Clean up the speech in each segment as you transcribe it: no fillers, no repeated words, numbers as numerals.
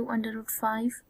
2√5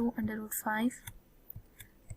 2√5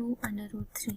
2√3.